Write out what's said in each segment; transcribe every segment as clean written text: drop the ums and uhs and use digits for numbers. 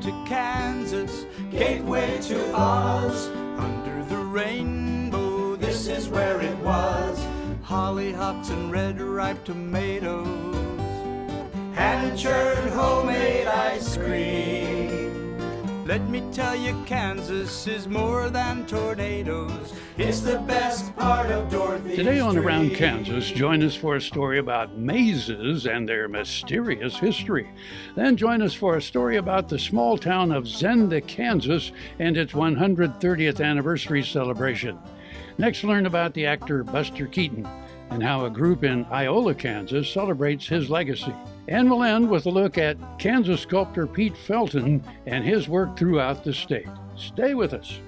to Kansas, gateway to Oz. Under the rainbow, this is where it was. Hollyhocks and red ripe tomatoes, hand-churned homemade ice cream. Let me tell you, Kansas is more than tornadoes. It's the best part of Dorothy's Today on Around Dream. Kansas, join us for a story about mazes and their mysterious history. Then join us for a story about the small town of Zenda, Kansas, and its 130th anniversary celebration. Next, learn about the actor Buster Keaton and how a group in Iola, Kansas celebrates his legacy. And we'll end with a look at Kansas sculptor Pete Felten and his work throughout the state. Stay with us.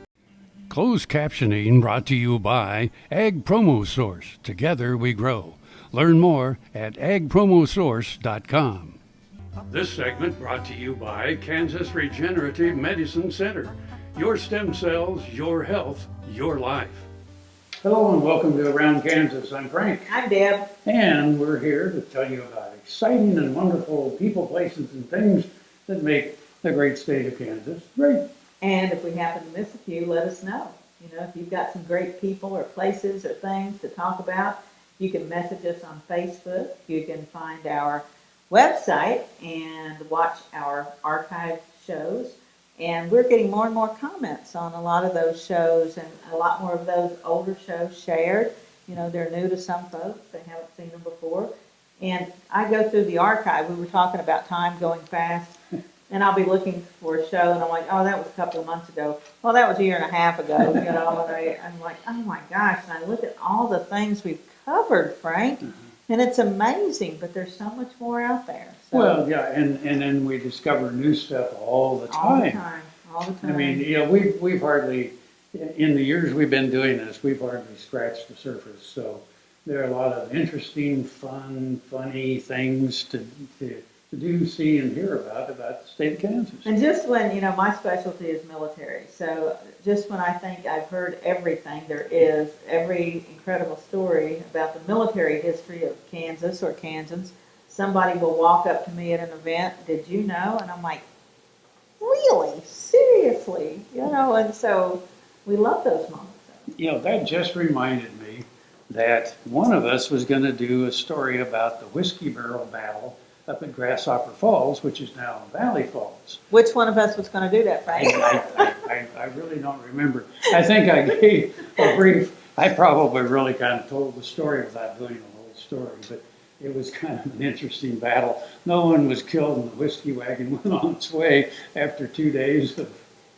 Closed captioning brought to you by Ag Promo Source. Together we grow. Learn more at agpromosource.com. This segment brought to you by Kansas Regenerative Medicine Center. Your stem cells, your health, your life. Hello and welcome to Around Kansas. I'm Frank. I'm Deb. And we're here to tell you about exciting and wonderful people, places, and things that make the great state of Kansas great. And if we happen to miss a few, let us know. You know, if you've got some great people or places or things to talk about, you can message us on Facebook. You can find our website and watch our archived shows. And we're getting more and more comments on a lot of those shows, and a lot more of those older shows shared. You know, they're new to some folks. They haven't seen them before. And I go through the archive. We were talking about time going fast. And I'll be looking for a show, and I'm like, oh, that was a couple of months ago. Well, that was a year and a half ago, you know. And I'm like, oh, my gosh. And I look at all the things we've covered, Frank, and it's amazing. But there's so much more out there. So, Well, yeah, and then we discover new stuff all the all the time. time. All the time. I mean, you know, we've hardly, in the years we've been doing this, we've hardly scratched the surface. So there are a lot of interesting, funny things to do, see, and hear about the state of Kansas. And just when, you know, my specialty is military. So just when I think I've heard everything there is, every incredible story about the military history of Kansas or Kansans, somebody will walk up to me at an event, did you know? And I'm like, really? Seriously? You know, and so we love those moments. You know, that just reminded me that one of us was going to do a story about the Whiskey Barrel Battle up at Grasshopper Falls, which is now Valley Falls. Which one of us was going to do that, Frank? I really don't remember. I think I gave a brief, I probably really kind of told the story without doing the whole story, but it was kind of an interesting battle. No one was killed, and the whiskey wagon went on its way after 2 days of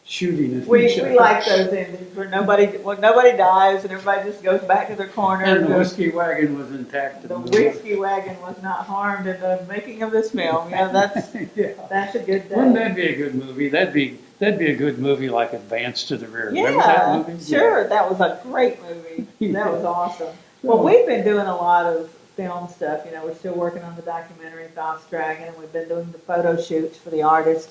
shooting at We each other. like those endings where nobody dies and everybody just goes back to their corner. And the whiskey wagon was intact. The whiskey wagon was not harmed in the making of this film. Yeah, that's Yeah. that's a good day. Wouldn't that be a good movie? That'd be a good movie, like Advance to the Rear. Remember that Yeah, movie? sure. That was a great movie. That was awesome. Well, we've been doing a lot of film stuff. You know, we're still working on the documentary Fox Dragon, and we've been doing the photo shoots for the artist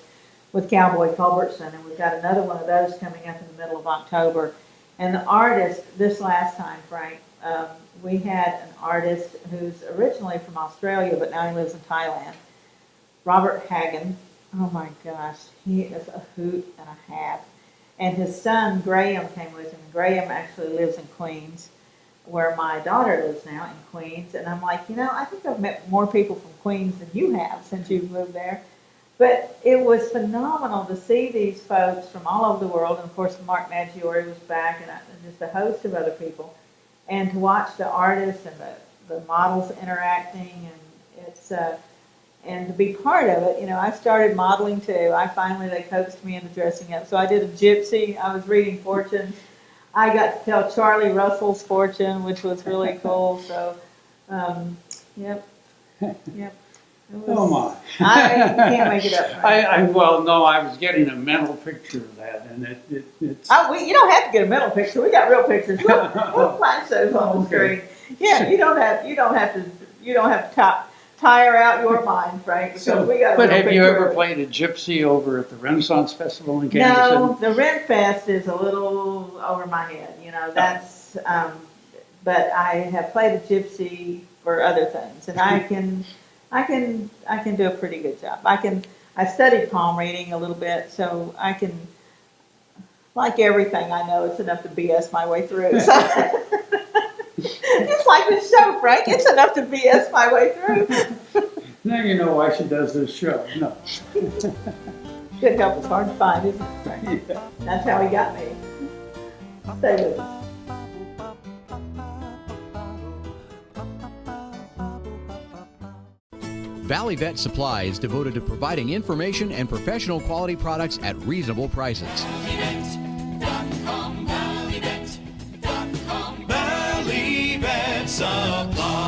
with Cowboy Culbertson, and we've got another one of those coming up in the middle of October. And the artist, this last time, Frank, we had an artist who's originally from Australia, but now he lives in Thailand, Robert Hagen. Oh my gosh, he is a hoot and a half. And his son, Graham, came with him. Graham actually lives in Queens, where my daughter lives now, in Queens. And I'm like, you know, I think I've met more people from Queens than you have since you've moved there. But it was phenomenal to see these folks from all over the world. And, of course, Mark Maggiore was back, and just a host of other people. And to watch the artists and the models interacting, and it's and to be part of it. You know, I started modeling, too. They coaxed me into dressing up. So I did a gypsy. I was reading fortunes. I got to tell Charlie Russell's fortune, which was really cool. So, yep. Oh my! I can't make it up. Right? Well, no, I was getting a mental picture of that, and it's. You don't have to get a mental picture. We got real pictures. We'll flash those on the screen. Yeah, you don't have to tire out your mind, Frank, because we got a But real have you picture ever of it. played a gypsy over at the Renaissance Festival in Kansas No, City? the Ren Fest is a little over my head. You know, that's. But I have played a gypsy for other things, and I can do a pretty good job. I I studied palm reading a little bit, so I can, like everything I know, it's enough to BS my way through. So it's like this show, Frank. It's enough to BS my way through. Now you know why she does this show. No. Good help is hard to find, isn't it, Frank? Yeah. That's how he got me. Stay with us. Valley Vet Supply is devoted to providing information and professional quality products at reasonable prices. Valley Vet Supply.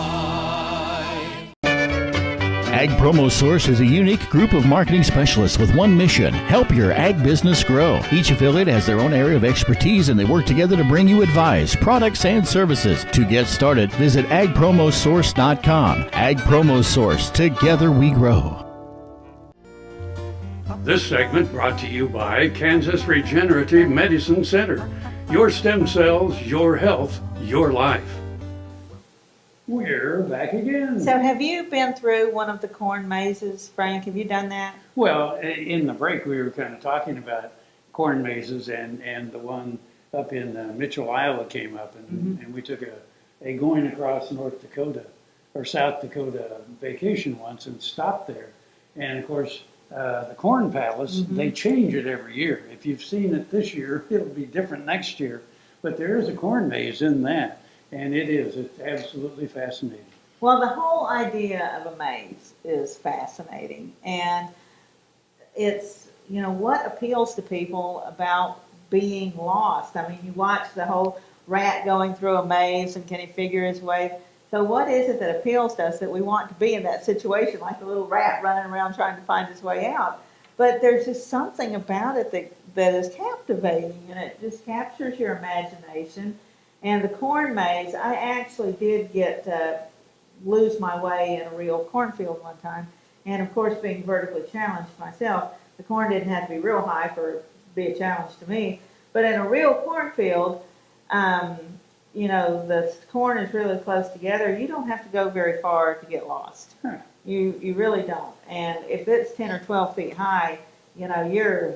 Ag Promo Source is a unique group of marketing specialists with one mission: help your ag business grow. Each affiliate has their own area of expertise, and they work together to bring you advice, products, and services. To get started, visit agpromosource.com. Ag Promo Source. Together we grow. This segment brought to you by Kansas Regenerative Medicine Center. Your stem cells, your health, your life. We're back again. So have you been through one of the corn mazes, Frank? Have you done that? Well, in the break, we were kind of talking about corn mazes, and the one up in Mitchell, Iowa came up, and we took a going across North Dakota or South Dakota vacation once and stopped there. And of course, the Corn Palace, they change it every year. If you've seen it this year, it'll be different next year. But there is a corn maze in that, and it's absolutely fascinating. Well, the whole idea of a maze is fascinating, and it's, you know, what appeals to people about being lost. I mean, you watch the whole rat going through a maze, and can he figure his way? So what is it that appeals to us that we want to be in that situation, like the little rat running around trying to find his way out? But there's just something about it that is captivating, and it just captures your imagination. And the corn maze, I actually did lose my way in a real cornfield one time. And of course, being vertically challenged myself, the corn didn't have to be real high for it to be a challenge to me. But in a real cornfield, you know, the corn is really close together. You don't have to go very far to get lost. Huh. You really don't. And if it's 10 or 12 feet high, you know,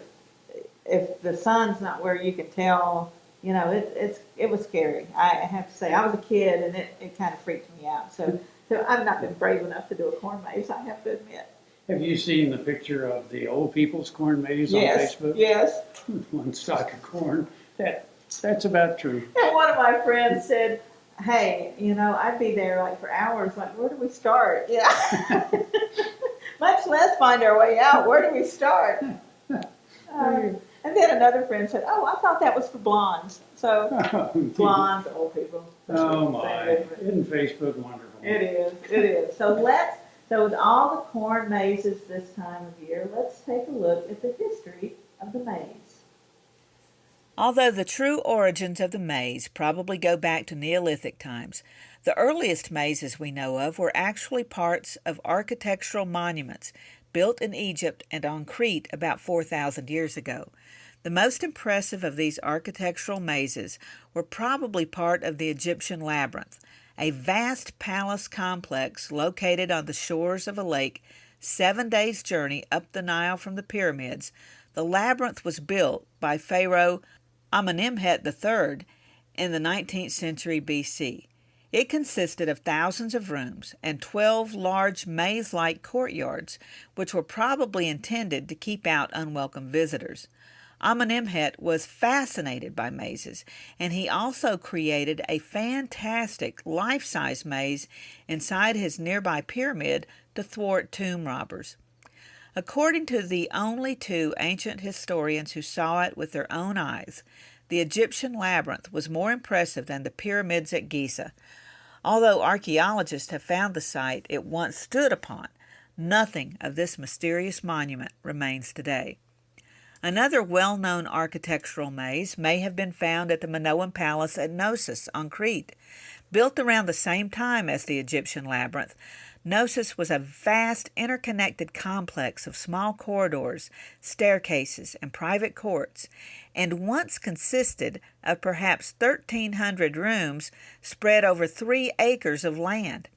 if the sun's not where you can tell, you know, it was scary. I have to say, I was a kid, and it kind of freaked me out. So I've not been brave enough to do a corn maze, I have to admit. Have you seen the picture of the old people's corn maze on Yes, Facebook? yes. One stalk of corn. That's about true. And one of my friends said, hey, you know, I'd be there like for hours. Like, where do we start? Yeah. Much less find our way out. Where do we start? And then another friend said, oh, I thought that was for blondes. So blondes, old people. Oh my, isn't Facebook wonderful? It is. So with all the corn mazes this time of year, let's take a look at the history of the maze. Although the true origins of the maze probably go back to Neolithic times, the earliest mazes we know of were actually parts of architectural monuments built in Egypt and on Crete about 4,000 years ago. The most impressive of these architectural mazes were probably part of the Egyptian labyrinth, a vast palace complex located on the shores of a lake 7 days' journey up the Nile from the pyramids. The labyrinth was built by Pharaoh Amenemhet III in the 19th century BC. It consisted of thousands of rooms and 12 large maze-like courtyards, which were probably intended to keep out unwelcome visitors. Amenemhet was fascinated by mazes, and he also created a fantastic life-size maze inside his nearby pyramid to thwart tomb robbers. According to the only two ancient historians who saw it with their own eyes, the Egyptian labyrinth was more impressive than the pyramids at Giza. Although archaeologists have found the site it once stood upon, nothing of this mysterious monument remains today. Another well-known architectural maze may have been found at the Minoan Palace at Knossos on Crete. Built around the same time as the Egyptian labyrinth, Knossos was a vast interconnected complex of small corridors, staircases, and private courts, and once consisted of perhaps 1,300 rooms spread over 3 acres of land.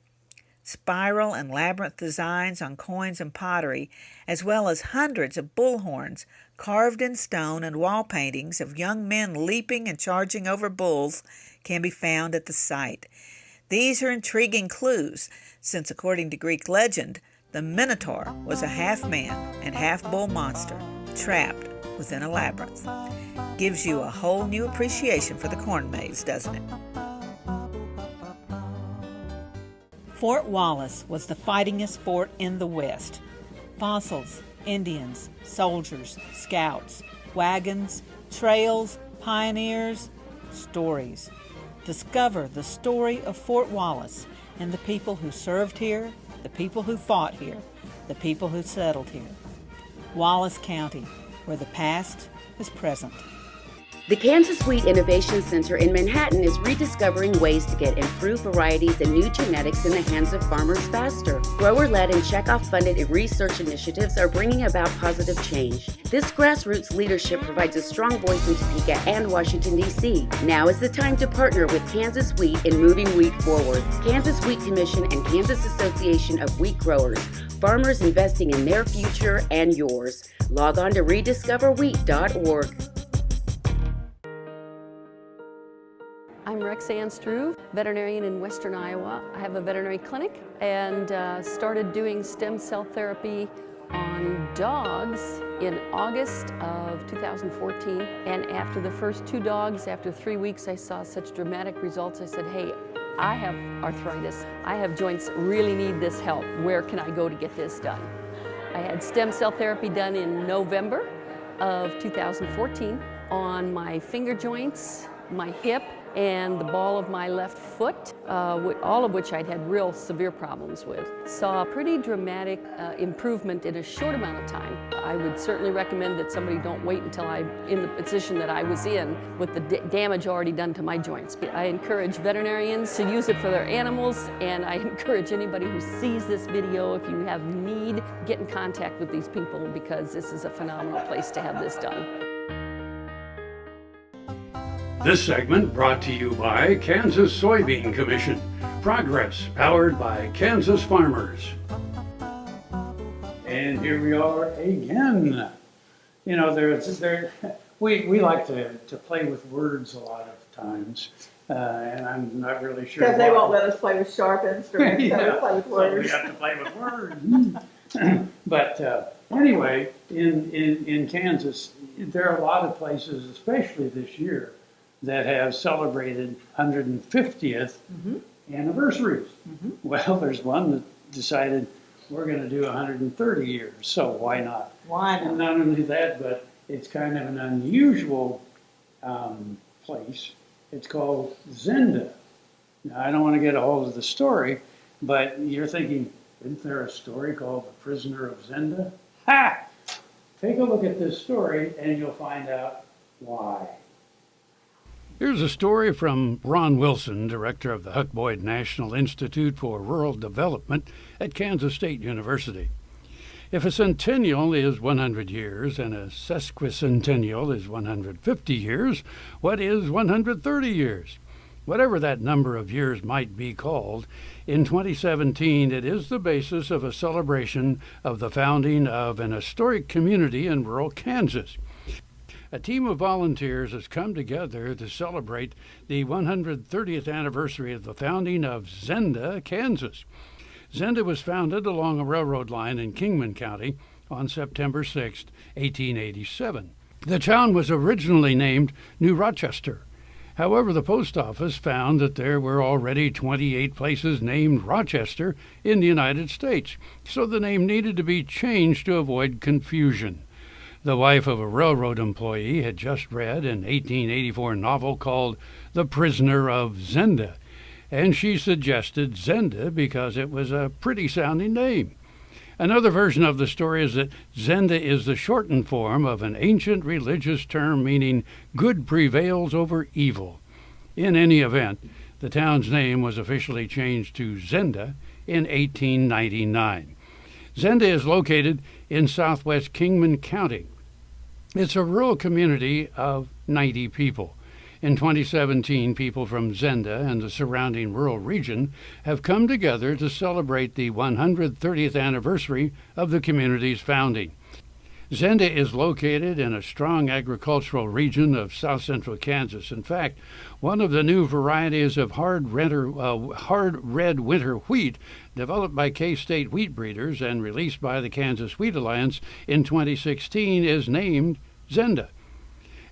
spiral and labyrinth designs on coins and pottery, as well as hundreds of bullhorns carved in stone and wall paintings of young men leaping and charging over bulls can be found at the site. These are intriguing clues, since according to Greek legend, the Minotaur was a half-man and half-bull monster trapped within a labyrinth. Gives you a whole new appreciation for the corn maze, doesn't it? Fort Wallace was the fightingest fort in the West. Fossils, Indians, soldiers, scouts, wagons, trails, pioneers, stories. Discover the story of Fort Wallace and the people who served here, the people who fought here, the people who settled here. Wallace County, where the past is present. The Kansas Wheat Innovation Center in Manhattan is rediscovering ways to get improved varieties and new genetics in the hands of farmers faster. Grower-led and checkoff-funded research initiatives are bringing about positive change. This grassroots leadership provides a strong voice in Topeka and Washington, D.C. Now is the time to partner with Kansas Wheat in moving wheat forward. Kansas Wheat Commission and Kansas Association of Wheat Growers. Farmers investing in their future and yours. Log on to rediscoverwheat.org. I'm Rexanne Struve, veterinarian in Western Iowa. I have a veterinary clinic and started doing stem cell therapy on dogs in August of 2014. And after the first 2 dogs, after 3 weeks, I saw such dramatic results. I said, hey, I have arthritis. I have joints, really need this help. Where can I go to get this done? I had stem cell therapy done in November of 2014 on my finger joints, my hip, and the ball of my left foot, all of which I'd had real severe problems with. Saw a pretty dramatic improvement in a short amount of time. I would certainly recommend that somebody don't wait until I'm in the position that I was in with the damage already done to my joints. I encourage veterinarians to use it for their animals, and I encourage anybody who sees this video, if you have need, get in contact with these people because this is a phenomenal place to have this done. This segment brought to you by Kansas Soybean Commission. Progress powered by Kansas farmers. And here we are again. You know, we like to play with words a lot of times, and I'm not really sure Because they why. won't let us play with sharp instruments, so we play with So words. we have to play with words. But anyway, in Kansas, there are a lot of places, especially this year, that have celebrated 150th anniversaries. Well, there's one that decided we're going to do 130 years, so why not? Why And not? not only that, but it's kind of an unusual place. It's called Zenda. Now, I don't want to get a hold of the story, but you're thinking, isn't there a story called The Prisoner of Zenda? Ha! Take a look at this story and you'll find out why. Here's a story from Ron Wilson, director of the Huck Boyd National Institute for Rural Development at Kansas State University. If a centennial is 100 years and a sesquicentennial is 150 years, what is 130 years? Whatever that number of years might be called, in 2017 it is the basis of a celebration of the founding of an historic community in rural Kansas. A team of volunteers has come together to celebrate the 130th anniversary of the founding of Zenda, Kansas. Zenda was founded along a railroad line in Kingman County on September 6, 1887. The town was originally named New Rochester. However, the post office found that there were already 28 places named Rochester in the United States, so the name needed to be changed to avoid confusion. The wife of a railroad employee had just read an 1884 novel called The Prisoner of Zenda, and she suggested Zenda because it was a pretty-sounding name. Another version of the story is that Zenda is the shortened form of an ancient religious term meaning good prevails over evil. In any event, the town's name was officially changed to Zenda in 1899. Zenda is located in southwest Kingman County. It's a rural community of 90 people. In 2017, people from Zenda and the surrounding rural region have come together to celebrate the 130th anniversary of the community's founding. Zenda is located in a strong agricultural region of south central Kansas. In fact, one of the new varieties of hard red winter wheat developed by K-State wheat breeders and released by the Kansas Wheat Alliance in 2016 is named Zenda.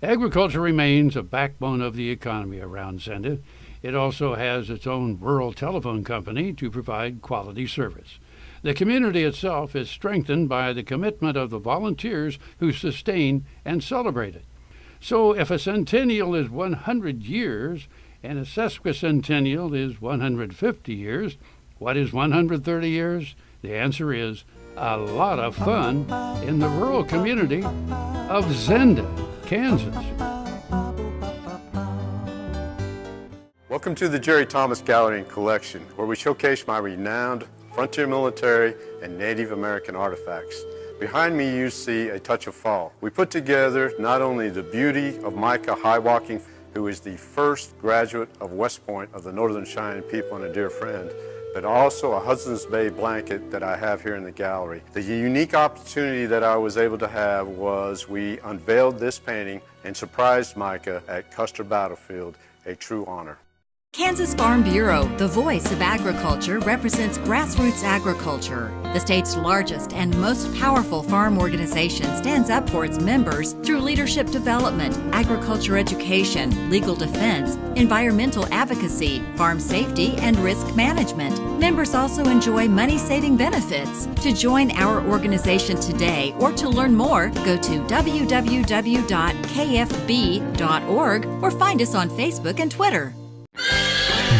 Agriculture remains a backbone of the economy around Zenda. It also has its own rural telephone company to provide quality service. The community itself is strengthened by the commitment of the volunteers who sustain and celebrate it. So if a centennial is 100 years and a sesquicentennial is 150 years, what is 130 years? The answer is a lot of fun in the rural community of Zenda, Kansas. Welcome to the Jerry Thomas Gallery and Collection, where we showcase my renowned frontier military and Native American artifacts. Behind me you see a touch of fall. We put together not only the beauty of Micah Highwalking, who is the first graduate of West Point of the Northern Cheyenne people and a dear friend, but also a Hudson's Bay blanket that I have here in the gallery. The unique opportunity that I was able to have was we unveiled this painting and surprised Micah at Custer Battlefield, a true honor. Kansas Farm Bureau, the voice of agriculture, represents grassroots agriculture. The state's largest and most powerful farm organization stands up for its members through leadership development, agriculture education, legal defense, environmental advocacy, farm safety, and risk management. Members also enjoy money-saving benefits. To join our organization today or to learn more, go to www.kfb.org or find us on Facebook and Twitter.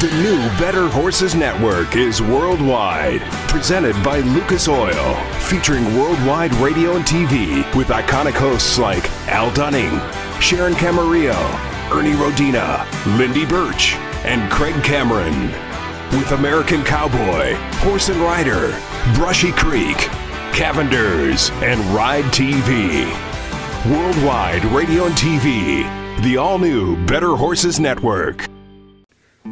The new Better Horses Network is worldwide, presented by Lucas Oil, featuring worldwide radio and TV with iconic hosts like Al Dunning, Sharon Camarillo, Ernie Rodina, Lindy Birch, and Craig Cameron. With American Cowboy, Horse and Rider, Brushy Creek, Cavenders, and Ride TV. Worldwide radio and TV, the all-new Better Horses Network.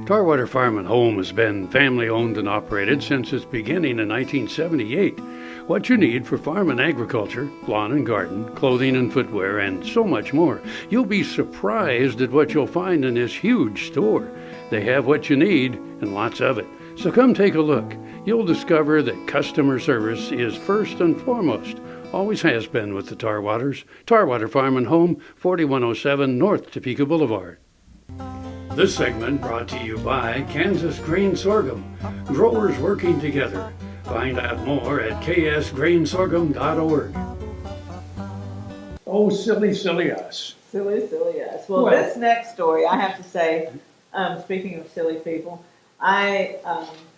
Tarwater Farm and Home has been family-owned and operated since its beginning in 1978. What you need for farm and agriculture, lawn and garden, clothing and footwear, and so much more. You'll be surprised at what you'll find in this huge store. They have what you need and lots of it. So come take a look. You'll discover that customer service is first and foremost. Always has been with the Tarwaters. Tarwater Farm and Home, 4107 North Topeka Boulevard. This segment brought to you by Kansas Grain Sorghum, growers working together. Find out more at ksgrainsorghum.org. Oh, silly, silly us. Silly, silly us. Well, Well- this next story, I have to say, speaking of silly people, I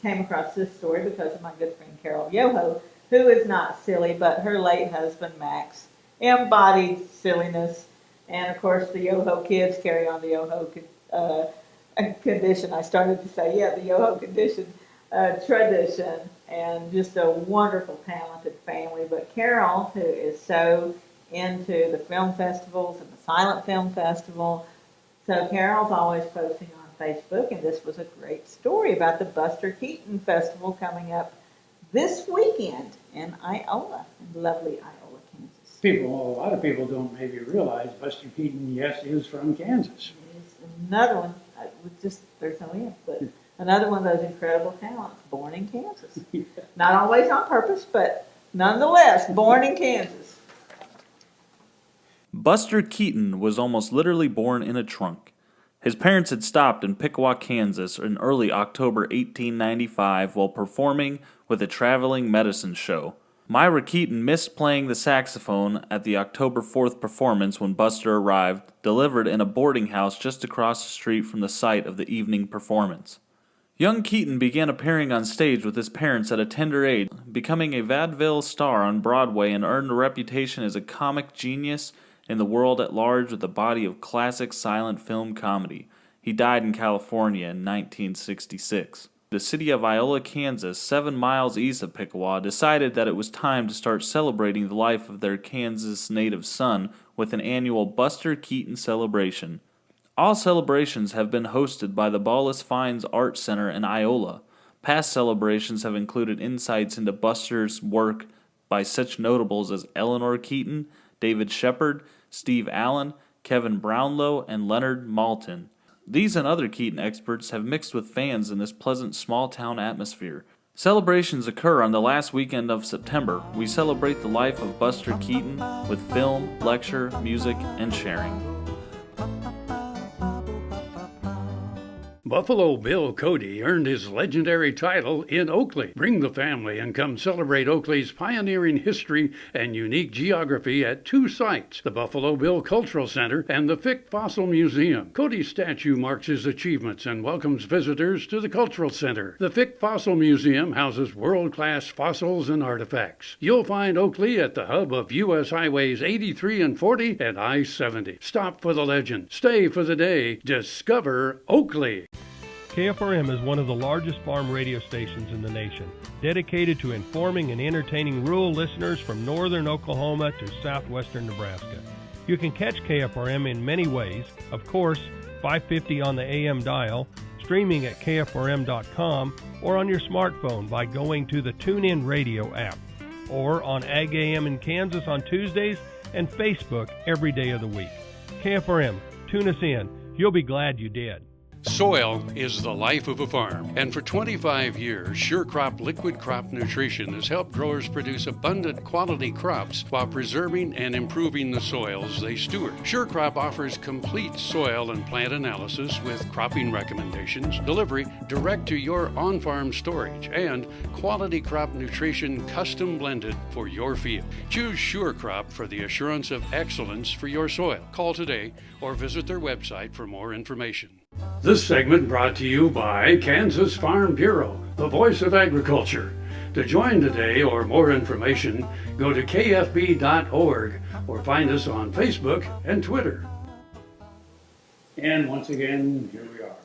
came across this story because of my good friend Carol Yoho, who is not silly, but her late husband Max embodied silliness. And of course, the Yoho kids carry on the Yoho condition. I started to say, the Yoho condition tradition, and just a wonderful, talented family. But Carol, who is so into the film festivals and the silent film festival, so Carol's always posting on Facebook, and this was a great story about the Buster Keaton Festival coming up this weekend in Iola, in lovely Iola, Kansas. A lot of people don't maybe realize Buster Keaton, yes, is from Kansas. Another one, there's no end, but another one of those incredible talents, born in Kansas. Not always on purpose, but nonetheless, born in Kansas. Buster Keaton was almost literally born in a trunk. His parents had stopped in Piqua, Kansas in early October 1895 while performing with a traveling medicine show. Myra Keaton missed playing the saxophone at the October 4th performance when Buster arrived, delivered in a boarding house just across the street from the site of the evening performance. Young Keaton began appearing on stage with his parents at a tender age, becoming a vaudeville star on Broadway, and earned a reputation as a comic genius in the world at large with a body of classic silent film comedy. He died in California in 1966. The city of Iola, Kansas, 7 miles east of Piqua, decided that it was time to start celebrating the life of their Kansas native son with an annual Buster Keaton celebration. All celebrations have been hosted by the Ballas Fines Art Center in Iola. Past celebrations have included insights into Buster's work by such notables as Eleanor Keaton, David Shepard, Steve Allen, Kevin Brownlow, and Leonard Maltin. These and other Keaton experts have mixed with fans in this pleasant small-town atmosphere. Celebrations occur on the last weekend of September. We celebrate the life of Buster Keaton with film, lecture, music, and sharing. Buffalo Bill Cody earned his legendary title in Oakley. Bring the family and come celebrate Oakley's pioneering history and unique geography at two sites, the Buffalo Bill Cultural Center and the Fick Fossil Museum. Cody's statue marks his achievements and welcomes visitors to the Cultural Center. The Fick Fossil Museum houses world-class fossils and artifacts. You'll find Oakley at the hub of U.S. Highways 83 and 40 and I-70. Stop for the legend. Stay for the day. Discover Oakley. KFRM is one of the largest farm radio stations in the nation, dedicated to informing and entertaining rural listeners from northern Oklahoma to southwestern Nebraska. You can catch KFRM in many ways, of course, 550 on the AM dial, streaming at kfrm.com, or on your smartphone by going to the TuneIn Radio app, or on Ag AM in Kansas on Tuesdays and Facebook every day of the week. KFRM, tune us in. You'll be glad you did. Soil is the life of a farm, and for 25 years, SureCrop Liquid Crop Nutrition has helped growers produce abundant quality crops while preserving and improving the soils they steward. SureCrop offers complete soil and plant analysis with cropping recommendations, delivery direct to your on-farm storage, and quality crop nutrition custom blended for your field. Choose SureCrop for the assurance of excellence for your soil. Call today or visit their website for more information. This segment brought to you by Kansas Farm Bureau, the voice of agriculture. To join today or more information, go to kfb.org or find us on Facebook and Twitter. And once again, here we are.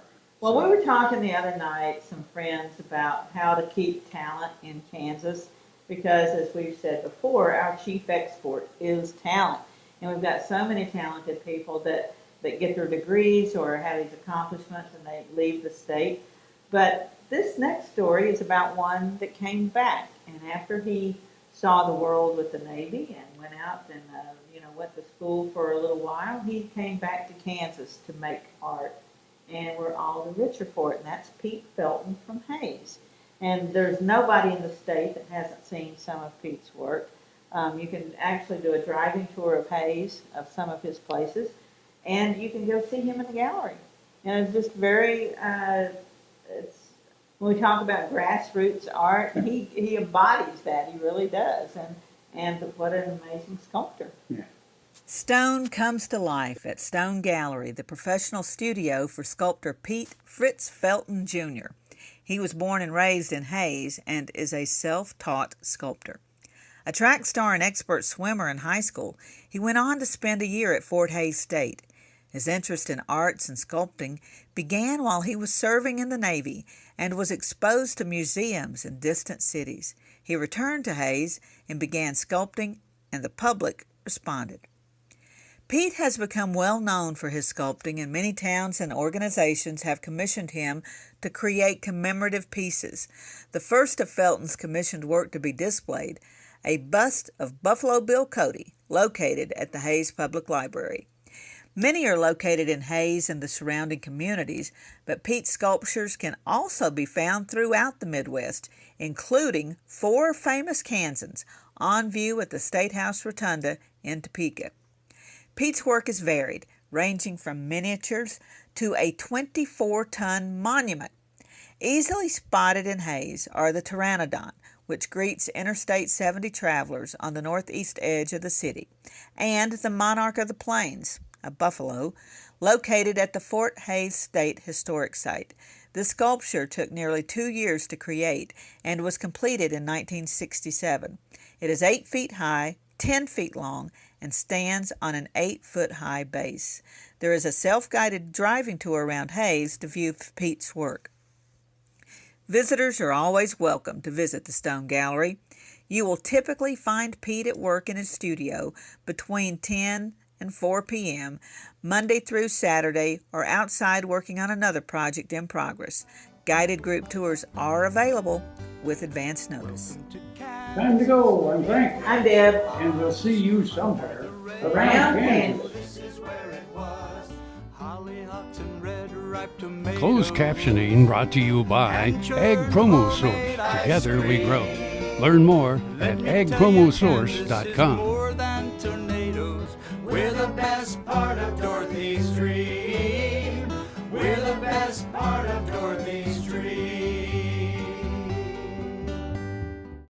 Well, we were talking the other night, some friends, about how to keep talent in Kansas, because as we've said before, our chief export is talent. And we've got so many talented people that get their degrees or have these accomplishments and they leave the state. But this next story is about one that came back. And after he saw the world with the Navy and went out and went to school for a little while, he came back to Kansas to make art. And we're all the richer for it. And that's Pete Felten from Hayes. And there's nobody in the state that hasn't seen some of Pete's work. You can actually do a driving tour of Hayes, of some of his places. And you can go see him in the gallery. And it's just very, when we talk about grassroots art, he embodies that. He really does. And what an amazing sculptor. Yeah. Stone comes to life at Stone Gallery, the professional studio for sculptor Pete Fritz Felten Jr. He was born and raised in Hayes and is a self-taught sculptor. A track star and expert swimmer in high school, he went on to spend a year at Fort Hays State. His interest in arts and sculpting began while he was serving in the Navy and was exposed to museums in distant cities. He returned to Hayes and began sculpting, and the public responded. Pete has become well known for his sculpting, and many towns and organizations have commissioned him to create commemorative pieces. The first of Felton's commissioned work to be displayed, a bust of Buffalo Bill Cody, located at the Hayes Public Library. Many are located in Hayes and the surrounding communities, but Pete's sculptures can also be found throughout the Midwest, including 4 famous Kansans on view at the State House Rotunda in Topeka. Pete's work is varied, ranging from miniatures to a 24-ton monument. Easily spotted in Hayes are the Pteranodon, which greets Interstate 70 travelers on the northeast edge of the city, and the Monarch of the Plains, a buffalo, located at the Fort Hays State Historic Site. The sculpture took nearly 2 years to create and was completed in 1967. It is 8 feet high, 10 feet long, and stands on an 8-foot-high base. There is a self-guided driving tour around Hayes to view Pete's work. Visitors are always welcome to visit the Stone Gallery. You will typically find Pete at work in his studio between 10 and 4 p.m., Monday through Saturday, or outside working on another project in progress. Guided group tours are available with advance notice. Time to go. I'm Frank. I'm Deb. And we'll see you somewhere Around Kansas. Closed captioning brought to you by Ag Promo Source. Together we grow. Learn more at agpromosource.com. More than tornadoes, we're the best part of